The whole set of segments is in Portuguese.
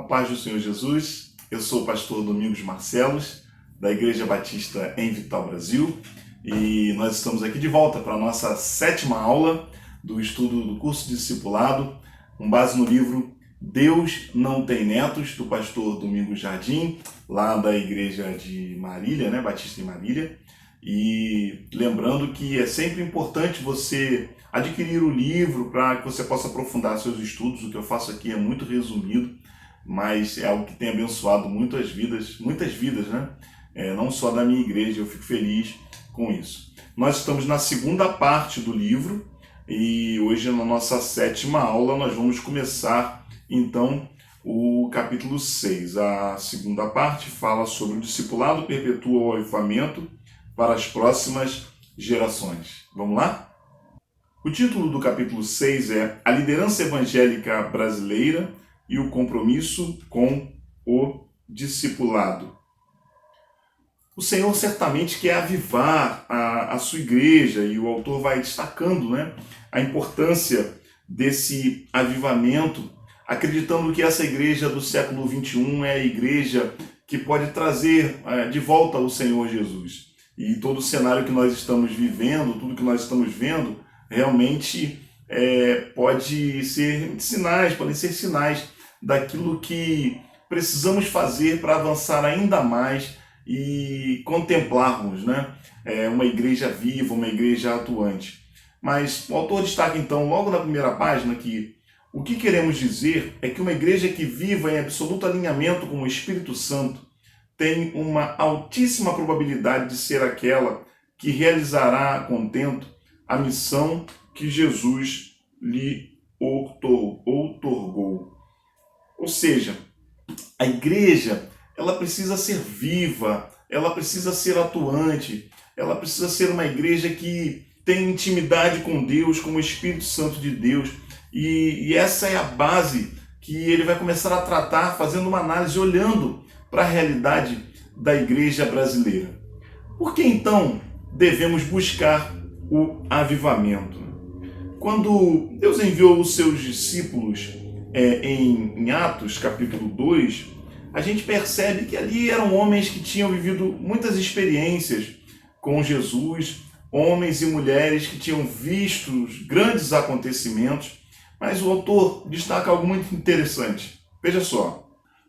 paz do Senhor Jesus, eu sou o pastor Domingos Marcelos, da Igreja Batista em Vital, Brasil, e nós estamos aqui de volta para a nossa 7ª aula do estudo do curso de discipulado, com base no livro Deus Não Tem Netos, do pastor Domingos Jardim, lá da Igreja de Marília, Batista em Marília. E lembrando que é sempre importante você adquirir o livro para que você possa aprofundar seus estudos. O que eu faço aqui é muito resumido, mas é algo que tem abençoado muitas vidas, não só da minha igreja. Eu fico feliz com isso. Nós estamos na segunda parte do livro e hoje, na nossa 7ª aula, nós vamos começar então o capítulo 6. A segunda parte fala sobre o discipulado perpetua o avivamento para as próximas gerações. Vamos lá? O título do capítulo 6 é A Liderança Evangélica Brasileira e o Compromisso com o Discipulado. O Senhor certamente quer avivar a sua igreja, e o autor vai destacando a importância desse avivamento, acreditando que essa igreja do século XXI é a igreja que pode trazer de volta o Senhor Jesus. E todo o cenário que nós estamos vivendo, tudo que nós estamos vendo, realmente podem ser sinais daquilo que precisamos fazer para avançar ainda mais e contemplarmos uma igreja viva, uma igreja atuante. Mas o autor destaca então, logo na primeira página, que o que queremos dizer é que uma igreja que viva em absoluto alinhamento com o Espírito Santo tem uma altíssima probabilidade de ser aquela que realizará a contento a missão que Jesus lhe outorgou. Ou seja, a igreja, ela precisa ser viva, ela precisa ser atuante, ela precisa ser uma igreja que tem intimidade com Deus, com o Espírito Santo de Deus. E essa é a base que ele vai começar a tratar, fazendo uma análise, olhando para a realidade da igreja brasileira. Por que então devemos buscar o avivamento? Quando Deus enviou os seus discípulos em Atos capítulo 2, a gente percebe que ali eram homens que tinham vivido muitas experiências com Jesus, homens e mulheres que tinham visto os grandes acontecimentos, mas o autor destaca algo muito interessante. Veja só.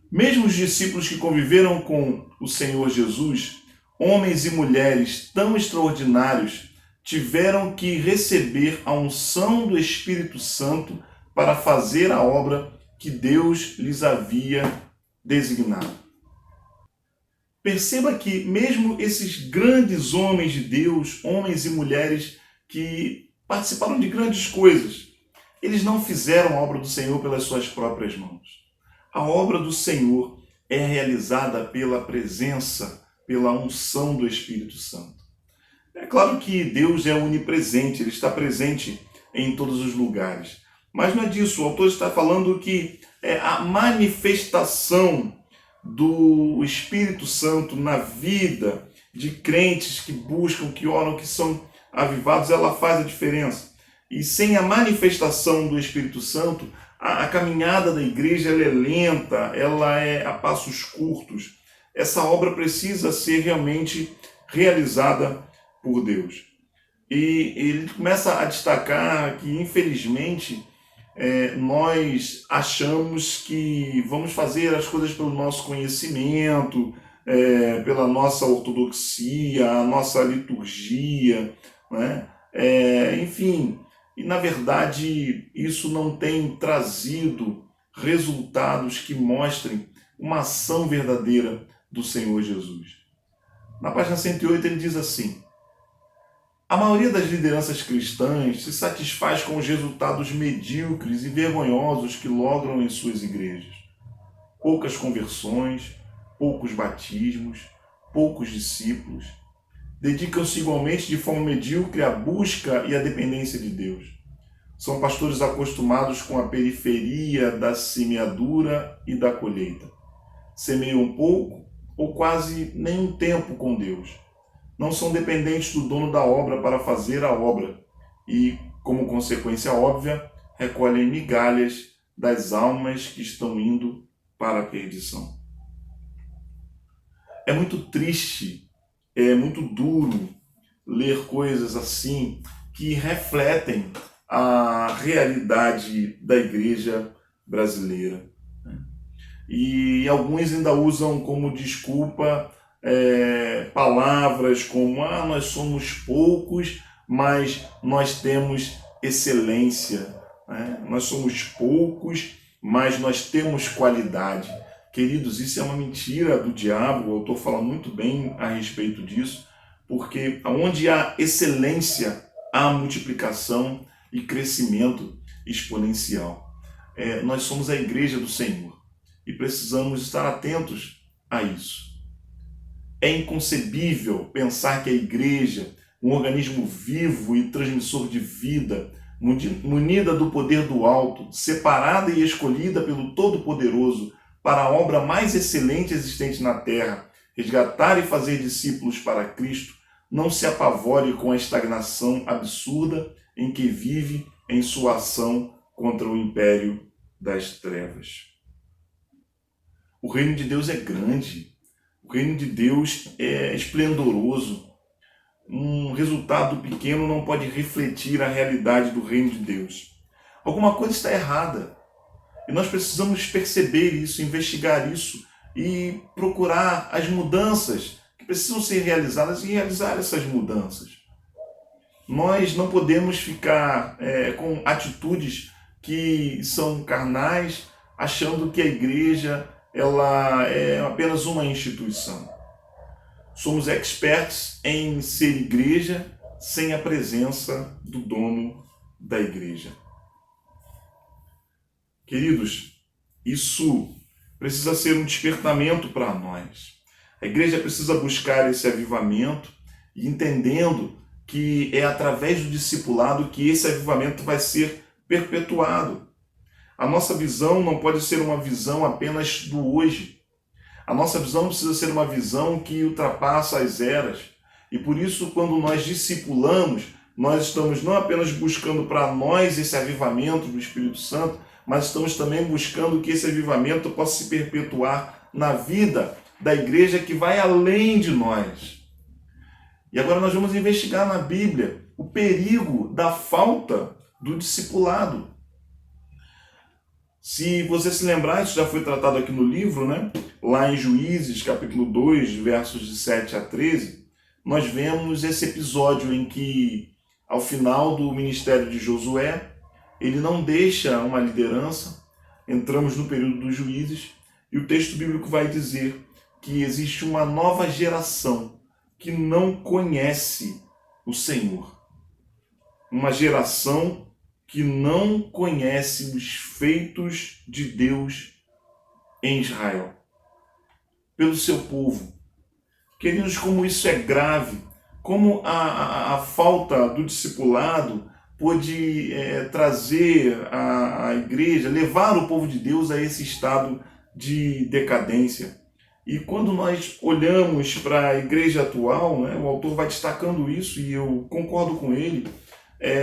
Mesmo os discípulos que conviveram com o Senhor Jesus, homens e mulheres tão extraordinários, tiveram que receber a unção do Espírito Santo para fazer a obra que Deus lhes havia designado. Perceba que mesmo esses grandes homens de Deus, homens e mulheres que participaram de grandes coisas, eles não fizeram a obra do Senhor pelas suas próprias mãos. A obra do Senhor é realizada pela presença, pela unção do Espírito Santo. É claro que Deus é onipresente, Ele está presente em todos os lugares. Mas não é disso, o autor está falando que a manifestação do Espírito Santo na vida de crentes que buscam, que oram, que são avivados, ela faz a diferença. E sem a manifestação do Espírito Santo, a caminhada da igreja ela é lenta, ela é a passos curtos. Essa obra precisa ser realmente realizada por Deus. E ele começa a destacar que, infelizmente, nós achamos que vamos fazer as coisas pelo nosso conhecimento, pela nossa ortodoxia, a nossa liturgia, enfim. E, na verdade, isso não tem trazido resultados que mostrem uma ação verdadeira do Senhor Jesus. Na página 108 ele diz assim: a maioria das lideranças cristãs se satisfaz com os resultados medíocres e vergonhosos que logram em suas igrejas. Poucas conversões, poucos batismos, poucos discípulos. Dedicam-se igualmente de forma medíocre à busca e à dependência de Deus. São pastores acostumados com a periferia da semeadura e da colheita. Semeiam pouco ou quase nenhum tempo com Deus. Não são dependentes do dono da obra para fazer a obra e, como consequência óbvia, recolhem migalhas das almas que estão indo para a perdição. É muito triste, é muito duro ler coisas assim que refletem a realidade da igreja brasileira. E alguns ainda usam como desculpa palavras como nós somos poucos, mas nós temos excelência. Né? Nós somos poucos, mas nós temos qualidade. Queridos, isso é uma mentira do diabo, o autor fala muito bem a respeito disso, porque onde há excelência, há multiplicação e crescimento exponencial. Nós somos a igreja do Senhor e precisamos estar atentos a isso. É inconcebível pensar que a igreja, um organismo vivo e transmissor de vida, munida do poder do alto, separada e escolhida pelo Todo-Poderoso para a obra mais excelente existente na terra, resgatar e fazer discípulos para Cristo, não se apavore com a estagnação absurda em que vive em sua ação contra o império das trevas. O reino de Deus é grande, o reino de Deus é esplendoroso. Um resultado pequeno não pode refletir a realidade do reino de Deus. Alguma coisa está errada. E nós precisamos perceber isso, investigar isso e procurar as mudanças que precisam ser realizadas e realizar essas mudanças. Nós não podemos ficar com atitudes que são carnais, achando que a igreja ela é apenas uma instituição. Somos experts em ser igreja sem a presença do dono da igreja. Queridos, isso precisa ser um despertamento para nós. A igreja precisa buscar esse avivamento e entendendo que é através do discipulado que esse avivamento vai ser perpetuado. A nossa visão não pode ser uma visão apenas do hoje. A nossa visão precisa ser uma visão que ultrapassa as eras. E por isso, quando nós discipulamos, nós estamos não apenas buscando para nós esse avivamento do Espírito Santo, mas estamos também buscando que esse avivamento possa se perpetuar na vida da igreja que vai além de nós. E agora nós vamos investigar na Bíblia o perigo da falta do discipulado. Se você se lembrar, isso já foi tratado aqui no livro, né? Lá em Juízes, capítulo 2, versos de 7 a 13, nós vemos esse episódio em que, ao final do ministério de Josué, ele não deixa uma liderança, entramos no período dos juízes, e o texto bíblico vai dizer que existe uma nova geração que não conhece o Senhor. Uma geração que não conhece os feitos de Deus em Israel, pelo seu povo. Queridos, como isso é grave, como a falta do discipulado pôde trazer a igreja, levar o povo de Deus a esse estado de decadência. E quando nós olhamos para a igreja atual, né, o autor vai destacando isso e eu concordo com ele,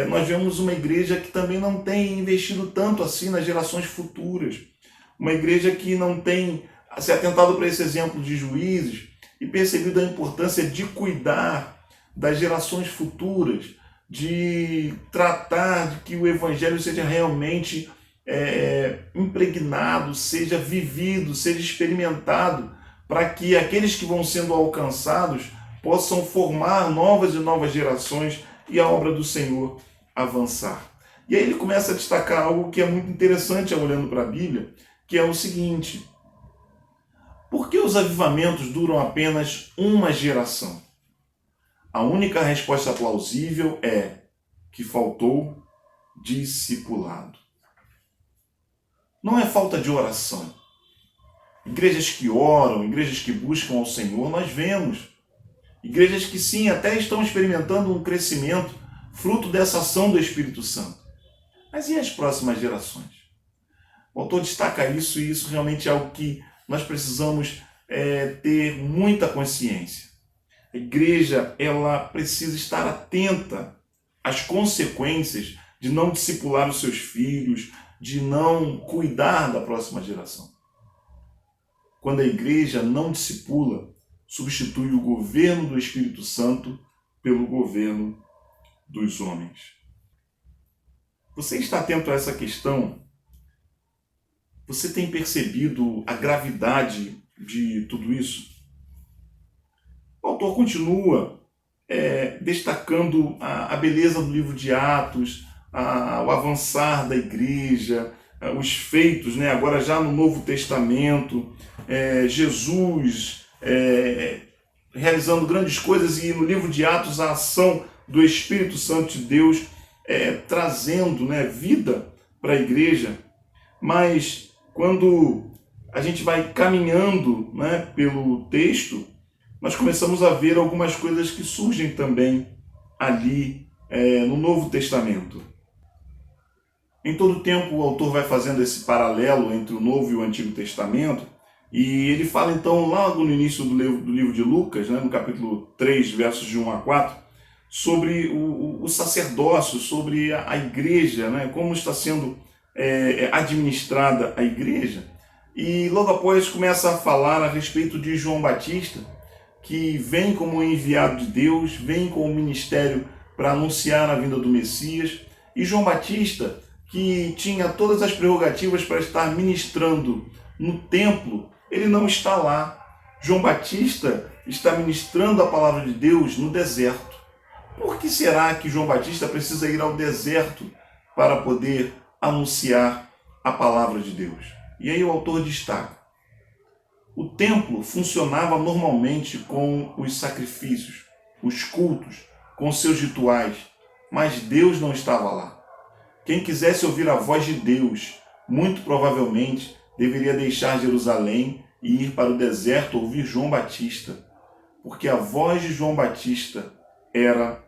nós vemos uma igreja que também não tem investido tanto assim nas gerações futuras. Uma igreja que não tem se atentado para esse exemplo de Juízes e percebido a importância de cuidar das gerações futuras, de tratar de que o evangelho seja realmente impregnado, seja vivido, seja experimentado, para que aqueles que vão sendo alcançados possam formar novas e novas gerações e a obra do Senhor avançar. E aí ele começa a destacar algo que é muito interessante olhando para a Bíblia, que é o seguinte: por que os avivamentos duram apenas uma geração? A única resposta plausível é que faltou discipulado. Não é falta de oração. Igrejas que oram, igrejas que buscam ao Senhor, nós vemos. Igrejas que sim, até estão experimentando um crescimento, fruto dessa ação do Espírito Santo. Mas e as próximas gerações? O autor destaca isso e isso realmente é algo que nós precisamos ter muita consciência. A igreja ela precisa estar atenta às consequências de não discipular os seus filhos, de não cuidar da próxima geração. quando a igreja não discipula, substitui o governo do Espírito Santo pelo governo dos homens. Você está atento a essa questão? Você tem percebido a gravidade de tudo isso? O autor continua destacando a beleza do livro de Atos, o avançar da igreja, os feitos, né? Agora já no Novo Testamento, Jesus realizando grandes coisas, e no livro de Atos a ação do Espírito Santo de Deus trazendo, né, vida para a igreja. Mas quando a gente vai caminhando, né, pelo texto, nós começamos a ver algumas coisas que surgem também ali no Novo Testamento. Em todo tempo o autor vai fazendo esse paralelo entre o Novo e o Antigo Testamento, e ele fala então logo no início do livro de Lucas, né, no capítulo 3, versos de 1 a 4, sobre o sacerdócio, sobre a igreja, né, como está sendo administrada a igreja. E logo após começa a falar a respeito de João Batista, que vem como enviado de Deus, vem com o ministério para anunciar a vinda do Messias. E João Batista, que tinha todas as prerrogativas para estar ministrando no templo, ele não está lá. João Batista está ministrando a palavra de Deus no deserto. Por que será que João Batista precisa ir ao deserto para poder anunciar a palavra de Deus? E aí o autor destaca: o templo funcionava normalmente com os sacrifícios, os cultos, com seus rituais, mas Deus não estava lá. Quem quisesse ouvir a voz de Deus, muito provavelmente deveria deixar Jerusalém e ir para o deserto ouvir João Batista, porque a voz de João Batista era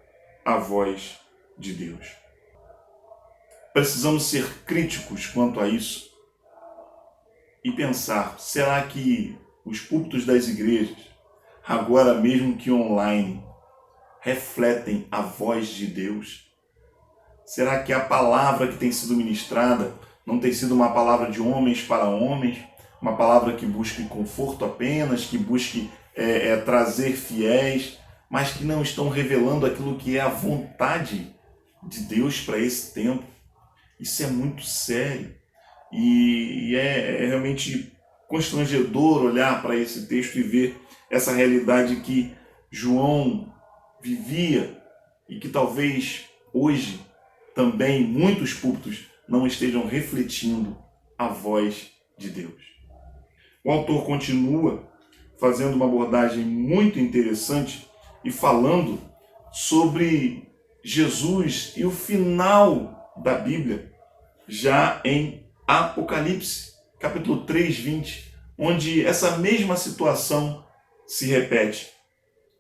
a voz de Deus. Precisamos ser críticos quanto a isso e pensar: será que os púlpitos das igrejas, agora mesmo que online, refletem a voz de Deus? Será que a palavra que tem sido ministrada não tem sido uma palavra de homens para homens, uma palavra que busque conforto apenas, que busque trazer fiéis, mas que não estão revelando aquilo que é a vontade de Deus para esse tempo? Isso é muito sério e é realmente constrangedor olhar para esse texto e ver essa realidade que João vivia e que talvez hoje também muitos púlpitos não estejam refletindo a voz de Deus. O autor continua fazendo uma abordagem muito interessante e falando sobre Jesus e o final da Bíblia, já em Apocalipse, capítulo 3, 20, onde essa mesma situação se repete.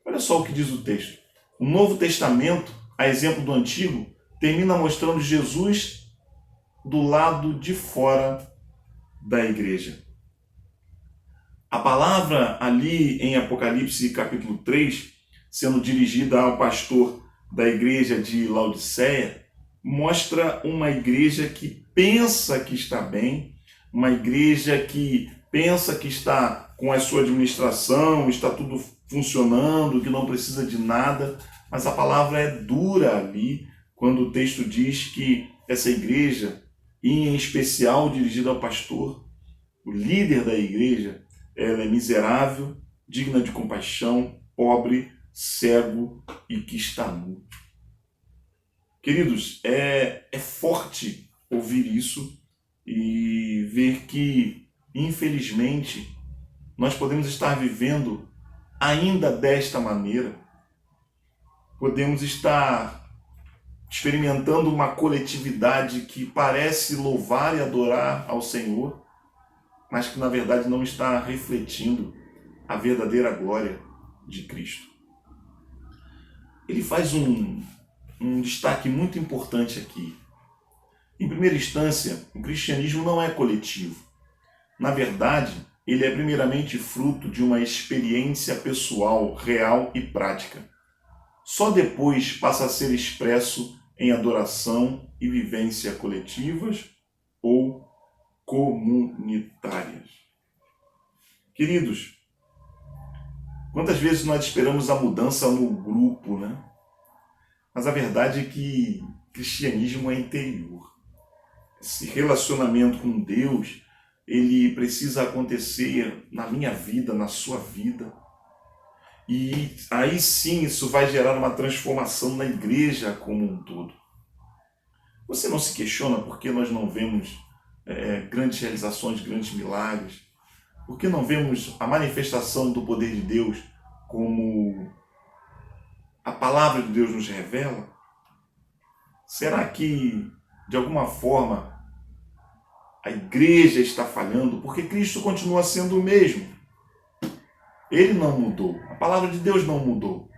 Olha só o que diz o texto. O Novo Testamento, a exemplo do Antigo, termina mostrando Jesus do lado de fora da igreja. A palavra ali em Apocalipse capítulo 3, sendo dirigida ao pastor da igreja de Laodiceia, mostra uma igreja que pensa que está bem, uma igreja que pensa que está com a sua administração, está tudo funcionando, que não precisa de nada, mas a palavra é dura ali, quando o texto diz que essa igreja, e em especial dirigida ao pastor, o líder da igreja, ela é miserável, digna de compaixão, pobre, cego e que está nu. Queridos, é forte ouvir isso e ver que, infelizmente, nós podemos estar vivendo ainda desta maneira. Podemos estar experimentando uma coletividade que parece louvar e adorar ao Senhor, mas que na verdade não está refletindo a verdadeira glória de Cristo. Ele faz um destaque muito importante aqui. Em primeira instância, o cristianismo não é coletivo. Na verdade, ele é primeiramente fruto de uma experiência pessoal, real e prática. Só depois passa a ser expresso em adoração e vivência coletivas ou comunitárias. Queridos, quantas vezes nós esperamos a mudança no grupo, né? Mas a verdade é que cristianismo é interior. Esse relacionamento com Deus, ele precisa acontecer na minha vida, na sua vida. E aí sim isso vai gerar uma transformação na igreja como um todo. Você não se questiona por que nós não vemos grandes realizações, grandes milagres? Por que não vemos a manifestação do poder de Deus como a palavra de Deus nos revela? Será que, de alguma forma, a igreja está falhando? Porque Cristo continua sendo o mesmo. Ele não mudou. A palavra de Deus não mudou.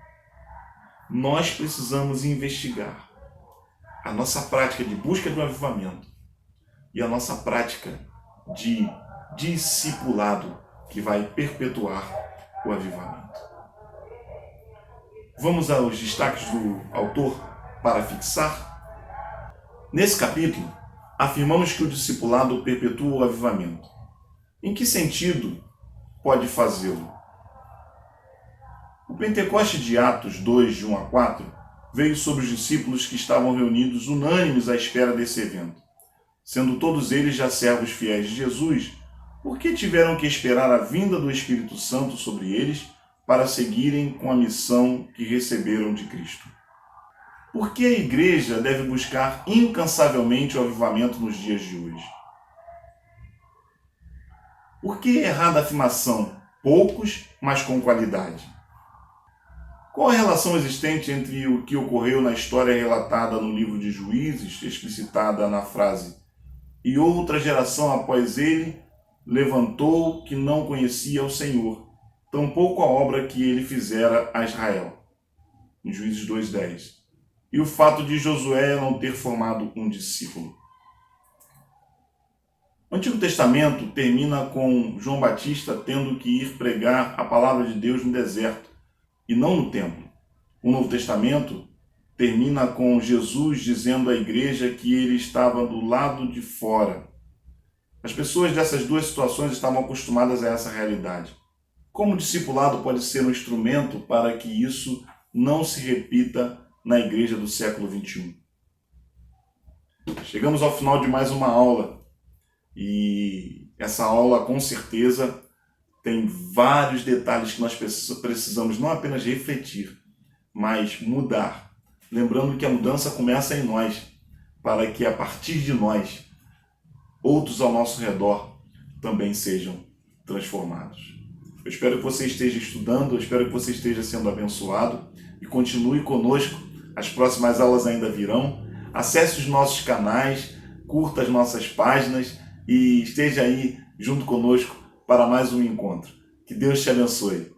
Nós precisamos investigar a nossa prática de busca do avivamento e a nossa prática de discipulado que vai perpetuar o avivamento. Vamos aos destaques do autor para fixar. Nesse capítulo, afirmamos que o discipulado perpetua o avivamento. Em que sentido pode fazê-lo? O Pentecoste de Atos 2, de 1 a 4, veio sobre os discípulos que estavam reunidos unânimes à espera desse evento. Sendo todos eles já servos fiéis de Jesus, por que tiveram que esperar a vinda do Espírito Santo sobre eles para seguirem com a missão que receberam de Cristo? Por que a igreja deve buscar incansavelmente o avivamento nos dias de hoje? Por que é errada a afirmação poucos, mas com qualidade? Qual a relação existente entre o que ocorreu na história relatada no livro de Juízes, explicitada na frase "E outra geração após ele levantou que não conhecia o Senhor, tampouco a obra que ele fizera a Israel", em Juízes 2:10, e o fato de Josué não ter formado um discípulo? O Antigo Testamento termina com João Batista tendo que ir pregar a palavra de Deus no deserto e não no templo. O Novo Testamento termina com Jesus dizendo à igreja que ele estava do lado de fora. As pessoas dessas duas situações estavam acostumadas a essa realidade. Como o discipulado pode ser um instrumento para que isso não se repita na igreja do século XXI? Chegamos ao final de mais uma aula e essa aula com certeza tem vários detalhes que nós precisamos não apenas refletir, mas mudar. Lembrando que a mudança começa em nós, para que a partir de nós, outros ao nosso redor também sejam transformados. Eu espero que você esteja estudando, eu espero que você esteja sendo abençoado e continue conosco. As próximas aulas ainda virão. Acesse os nossos canais, curta as nossas páginas e esteja aí junto conosco para mais um encontro. Que Deus te abençoe.